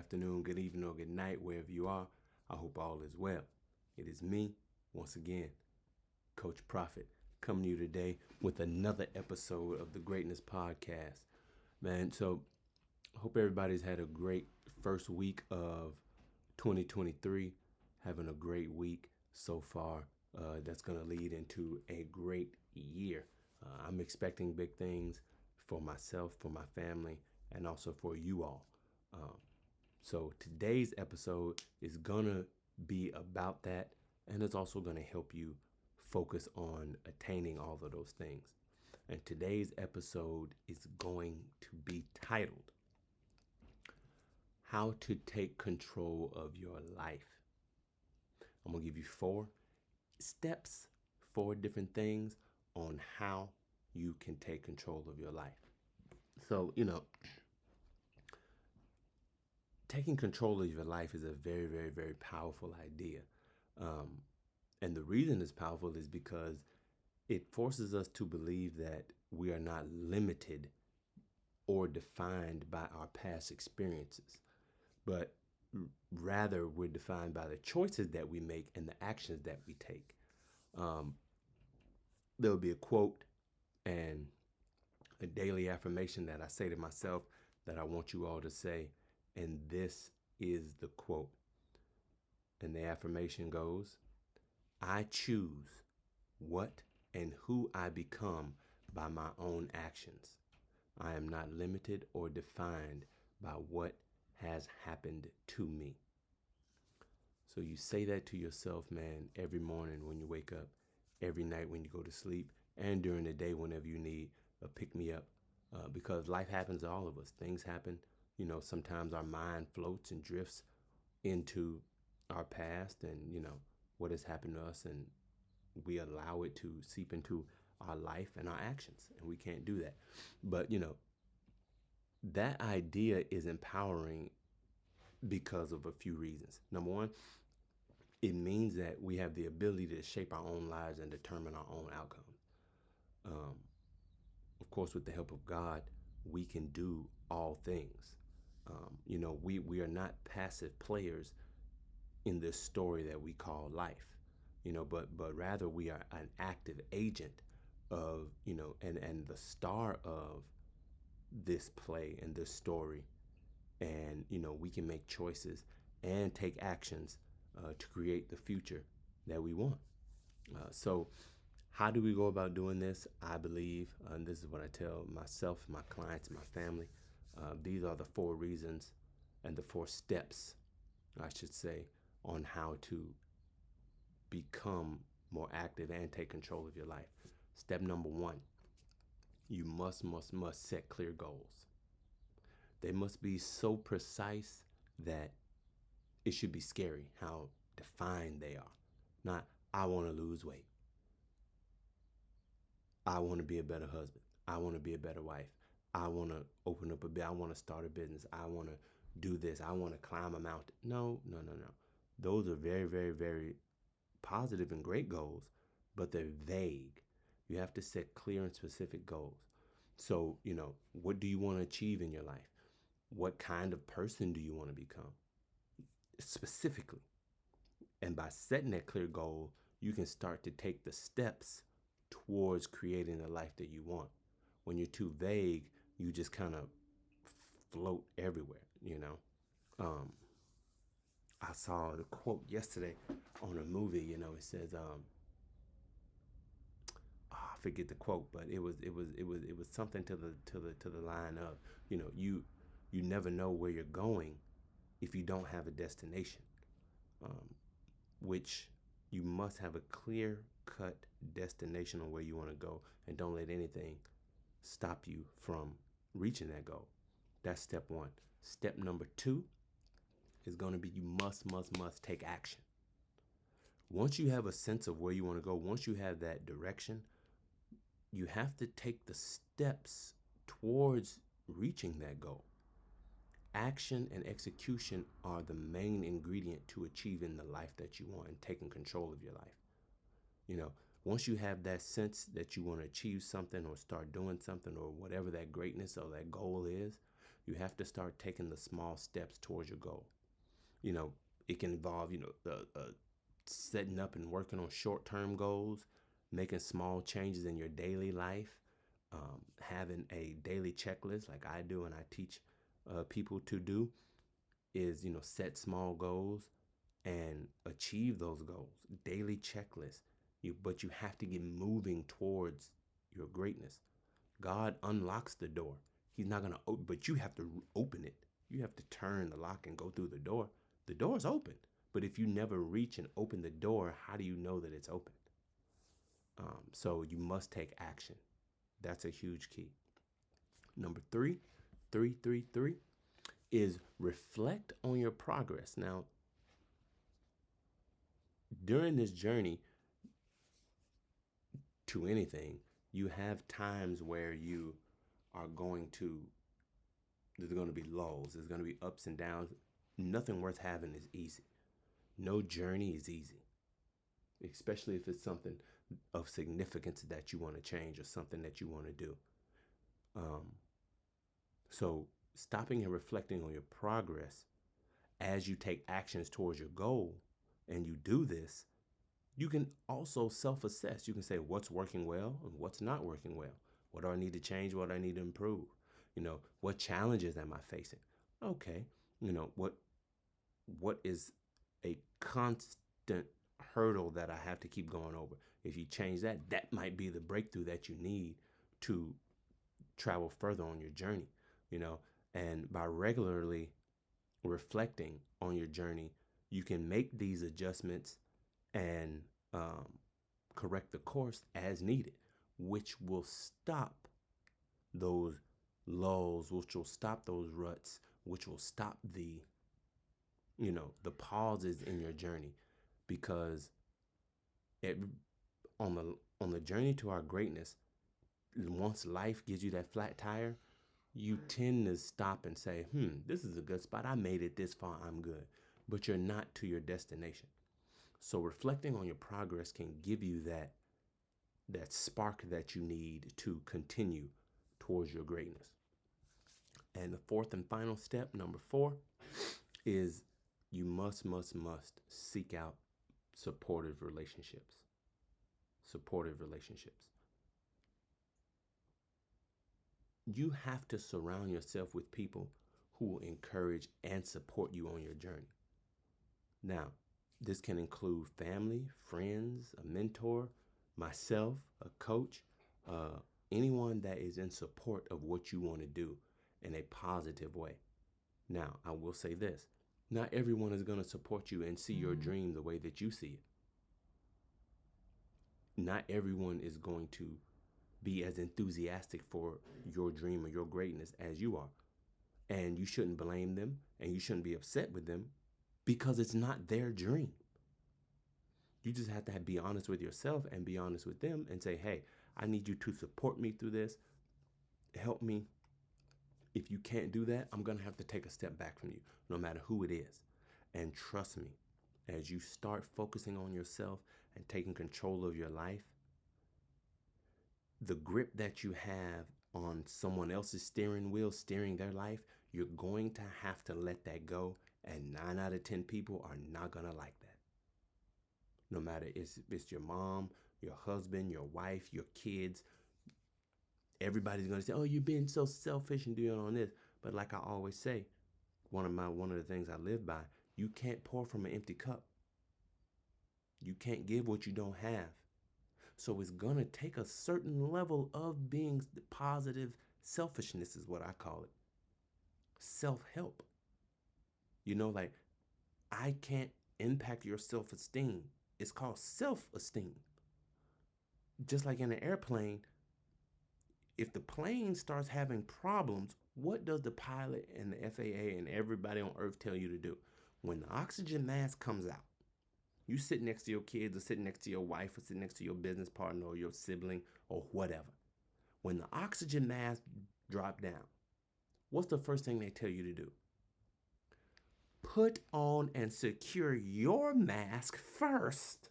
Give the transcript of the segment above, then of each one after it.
afternoon, good evening, or good night, wherever you are. I hope all is well. It is me, once again, Coach Prophet, coming to you today with another episode of the Greatness Podcast. Man, so I hope everybody's had a great first week of 2023, having a great week so far. That's going to lead into a great year. I'm expecting big things for myself, for my family, and also for you all. So today's episode is gonna be about that, and it's also gonna help you focus on attaining all of those things. And today's episode is going to be titled How to Take Control of Your Life. I'm gonna give you 4 steps, 4 different things on how you can take control of your life. So, taking control of your life is a very, very, very powerful idea. Um, and the reason it's powerful is because it forces us to believe that we are not limited or defined by our past experiences, but rather we're defined by the choices that we make and the actions that we take. Um, there'll be a quote and a daily affirmation that I say to myself that I want you all to say. And this is the quote. And the affirmation goes, I choose what and who I become by my own actions. I am not limited or defined by what has happened to me. So you say that to yourself, man, every morning when you wake up, every night when you go to sleep, and during the day whenever you need a pick me up. Because life happens to all of us. Things happen. Sometimes our mind floats and drifts into our past and, what has happened to us, and we allow it to seep into our life and our actions, and we can't do that. But, that idea is empowering because of a few reasons. Number one, it means that we have the ability to shape our own lives and determine our own outcomes. Um, of course, with the help of God, we can do all things. We are not passive players in this story that we call life, but rather we are an active agent of, and the star of this play and this story. And, we can make choices and take actions to create the future that we want. So how do we go about doing this? I believe, and this is what I tell myself, my clients, my family, these are the 4 reasons and the 4 steps, I should say, on how to become more active and take control of your life. Step number 1, you must set clear goals. They must be so precise that it should be scary how defined they are. Not, I want to lose weight. I want to be a better husband. I want to be a better wife. I want to open up a bit. I want to start a business. I want to do this. I want to climb a mountain. No. Those are very, very, very positive and great goals, but they're vague. You have to set clear and specific goals. So, what do you want to achieve in your life? What kind of person do you want to become? Specifically. And by setting that clear goal, you can start to take the steps towards creating the life that you want. When you're too vague, you just kind of float everywhere, I saw the quote yesterday on a movie, it says, I forget the quote, but it was something to the line of, you never know where you're going if you don't have a destination, which you must have a clear cut destination on where you want to go, and don't let anything stop you from reaching that goal. That's step 1. Step number 2 is going to be you must take action. Once you have a sense of where you want to go, once you have that direction, you have to take the steps towards reaching that goal. Action and execution are the main ingredient to achieving the life that you want and taking control of your life. Once you have that sense that you want to achieve something or start doing something or whatever that greatness or that goal is, You have to start taking the small steps towards your goal. You know, it can involve, setting up and working on short-term goals, making small changes in your daily life, having a daily checklist like I do and I teach people to do is, set small goals and achieve those goals. Daily checklist. But you have to get moving towards your greatness. God unlocks the door. He's not gonna open, but you have to open it. You have to turn the lock and go through the door. The door's open, but if you never reach and open the door, how do you know that it's open? So you must take action. That's a huge key. Number three, is reflect on your progress. Now, during this journey to anything, you have times where you are there's going to be lulls, there's going to be ups and downs. Nothing worth having is easy. No journey is easy, especially if it's something of significance that you want to change or something that you want to do. So stopping and reflecting on your progress as you take actions towards your goal and you do this, you can also self-assess. You can say what's working well and what's not working well. What do I need to change? What do I need to improve? What challenges am I facing? Okay, what is a constant hurdle that I have to keep going over? If you change that, that might be the breakthrough that you need to travel further on your journey, and by regularly reflecting on your journey, you can make these adjustments and correct the course as needed, which will stop those lulls, which will stop those ruts, which will stop the pauses in your journey. Because on the journey to our greatness, once life gives you that flat tire, you tend to stop and say, this is a good spot. I made it this far. I'm good. But you're not to your destination. So reflecting on your progress can give you that spark that you need to continue towards your greatness. And the fourth and final step, number 4, is you must seek out supportive relationships. Supportive relationships. You have to surround yourself with people who will encourage and support you on your journey. Now, this can include family, friends, a mentor, myself, a coach, anyone that is in support of what you want to do in a positive way. Now, I will say this. Not everyone is going to support you and see your dream the way that you see it. Not everyone is going to be as enthusiastic for your dream or your greatness as you are. And you shouldn't blame them and you shouldn't be upset with them because it's not their dream. You just have to be honest with yourself and be honest with them and say, hey, I need you to support me through this. Help me. If you can't do that, I'm going to have to take a step back from you, no matter who it is. And trust me, as you start focusing on yourself and taking control of your life, the grip that you have on someone else's steering wheel, steering their life, you're going to have to let that go. And 9 out of 10 people are not going to like that. No matter if it's your mom, your husband, your wife, your kids, everybody's going to say, oh, you're being so selfish and doing all this. But like I always say, one of the things I live by, you can't pour from an empty cup. You can't give what you don't have. So it's going to take a certain level of being positive selfishness is what I call it. Self-help. Like I can't impact your self-esteem. It's called self-esteem. Just like in an airplane, if the plane starts having problems, what does the pilot and the FAA and everybody on Earth tell you to do? When the oxygen mask comes out, you sit next to your kids or sit next to your wife or sit next to your business partner or your sibling or whatever. When the oxygen mask drop down, what's the first thing they tell you to do? Put on and secure your mask first.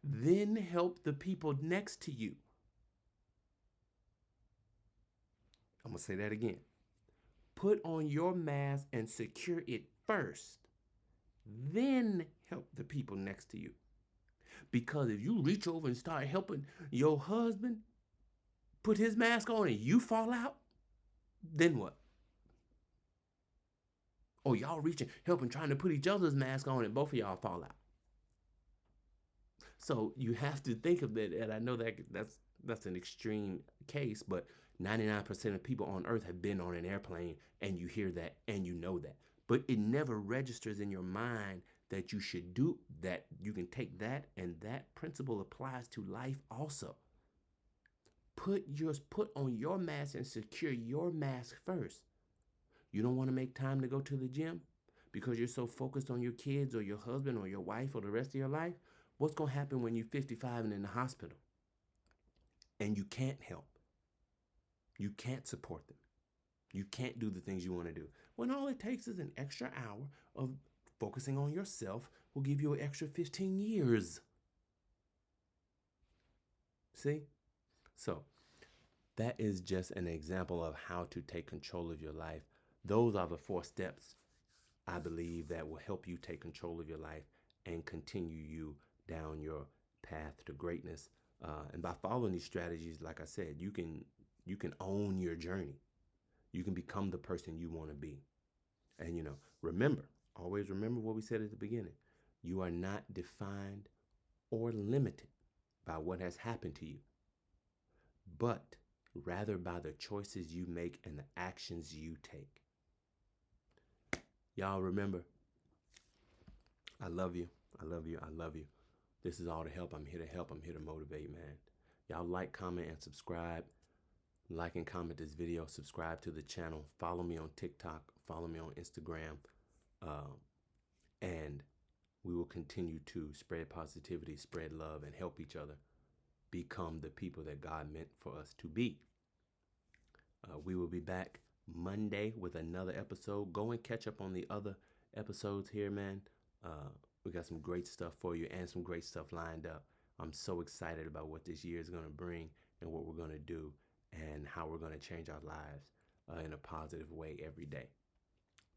Then help the people next to you. I'm going to say that again. Put on your mask and secure it first. Then help the people next to you. Because if you reach over and start helping your husband put his mask on and you fall out, then what? Or y'all reaching, helping, trying to put each other's mask on and both of y'all fall out. So you have to think of that. And I know that's an extreme case, but 99% of people on earth have been on an airplane, and you hear that and you know that. But it never registers in your mind that you should do that. You can take that, and that principle applies to life also. Put on your mask and secure your mask first. You don't want to make time to go to the gym because you're so focused on your kids or your husband or your wife or the rest of your life? What's going to happen when you're 55 and in the hospital and you can't help? You can't support them. You can't do the things you want to do. When all it takes is an extra hour of focusing on yourself will give you an extra 15 years. See? So that is just an example of how to take control of your life. Those are the 4 steps I believe that will help you take control of your life and continue you down your path to greatness. And by following these strategies, like I said, you can own your journey. You can become the person you want to be. And always remember what we said at the beginning. You are not defined or limited by what has happened to you, but rather by the choices you make and the actions you take. Y'all remember, I love you. I love you. I love you. This is all to help. I'm here to help. I'm here to motivate, man. Y'all like, comment, and subscribe. Like and comment this video. Subscribe to the channel. Follow me on TikTok. Follow me on Instagram. And we will continue to spread positivity, spread love, and help each other become the people that God meant for us to be. We will be back Monday with another episode. Go and catch up on the other episodes here, man. We got some great stuff for you and some great stuff lined up. I'm so excited about what this year is going to bring and what we're going to do and how we're going to change our lives in a positive way every day.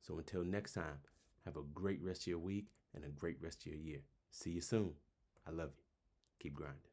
So until next time, have a great rest of your week and a great rest of your year. See you soon. I love you. Keep grinding.